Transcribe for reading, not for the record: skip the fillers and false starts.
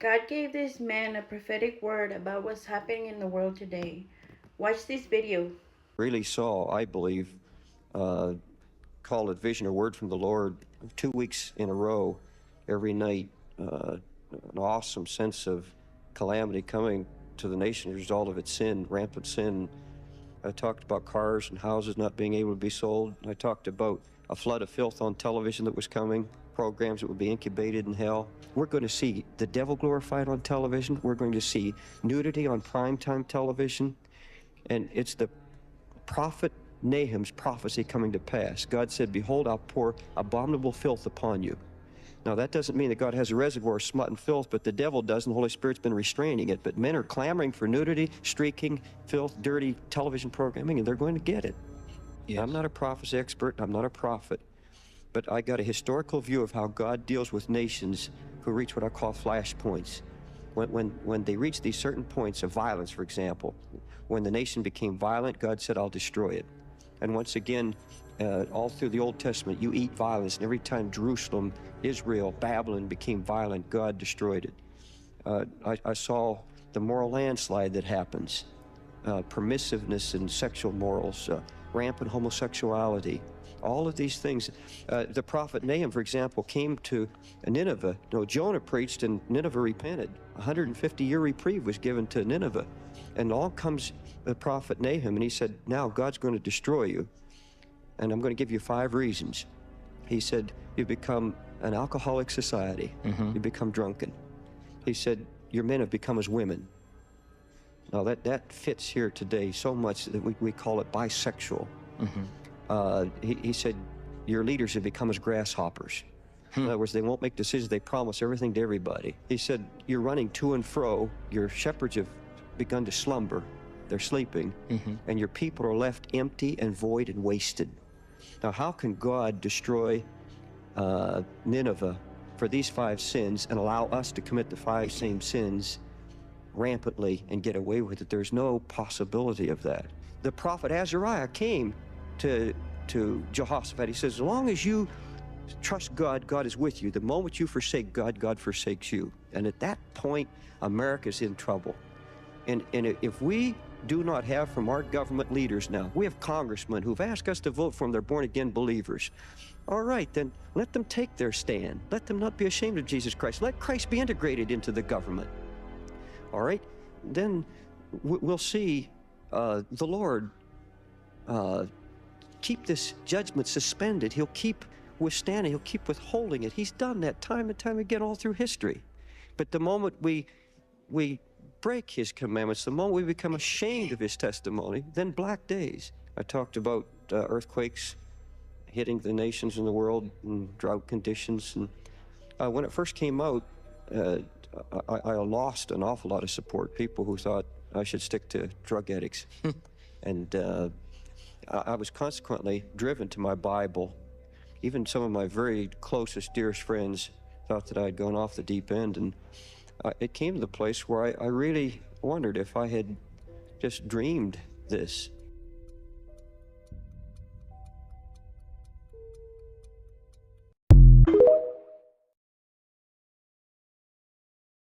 God gave this man a prophetic word about what's happening in the world today. Watch this video. Really saw, I believe, call it vision or word from the Lord 2 weeks in a row, every night, an awesome sense of calamity coming to the nation as a result of its sin, rampant sin. I talked about cars and houses not being able to be sold. I talked about a flood of filth on television that was coming, programs that would be incubated in hell. We're going to see the devil glorified on television. We're going to see nudity on primetime television. And it's the prophet Nahum's prophecy coming to pass. God said, "Behold, I'll pour abominable filth upon you." Now, that doesn't mean that God has a reservoir of smut and filth, but the devil does, and the Holy Spirit's been restraining it. But men are clamoring for nudity, streaking, filth, dirty television programming, and they're going to get it. Yes. I'm not a prophecy expert, I'm not a prophet, but I got a historical view of how God deals with nations who reach what I call flashpoints. When they reach these certain points of violence, for example, when the nation became violent, God said, "I'll destroy it." And once again, all through the Old Testament, you eat violence, and every time Jerusalem, Israel, Babylon became violent, God destroyed it. I saw the moral landslide that happens, permissiveness in sexual morals, rampant homosexuality, all of these things. The prophet Nahum, for example, came to Nineveh. Jonah preached and Nineveh repented. 150-year reprieve was given to Nineveh. And along comes the prophet Nahum, and he said, "Now God's going to destroy you, and I'm going to give you 5 reasons." He said, "You become an alcoholic society. You become drunken." He said, "Your men have become as women." Now that fits here today so much that we call it bisexual. He said, "Your leaders have become as grasshoppers." In other words, they won't make decisions, they promise everything to everybody. He said, "You're running to and fro, your shepherds have begun to slumber, they're sleeping, and your people are left empty and void and wasted." Now, how can God destroy Nineveh for these 5 sins and allow us to commit the 5 same sins rampantly and get away with it? There's no possibility of that. The prophet Azariah came to Jehoshaphat. He says, "As long as you trust God, God is with you. The moment you forsake God, God forsakes you." And at that point, America's in trouble. And if we do not have from our government leaders now, we have congressmen who've asked us to vote for them, they're born-again believers. All right, then let them take their stand. Let them not be ashamed of Jesus Christ. Let Christ be integrated into the government. All right, then we'll see the Lord keep this judgment suspended. He'll keep withstanding, he'll keep withholding it. He's done that time and time again all through history. But the moment we break his commandments, the moment we become ashamed of his testimony, then black days. I talked about earthquakes hitting the nations in the world and drought conditions. And when it first came out, I lost an awful lot of support. People who thought I should stick to drug addicts. And I was consequently driven to my Bible. Even some of my very closest, dearest friends thought that I had gone off the deep end. And it came to the place where I really wondered if I had just dreamed this.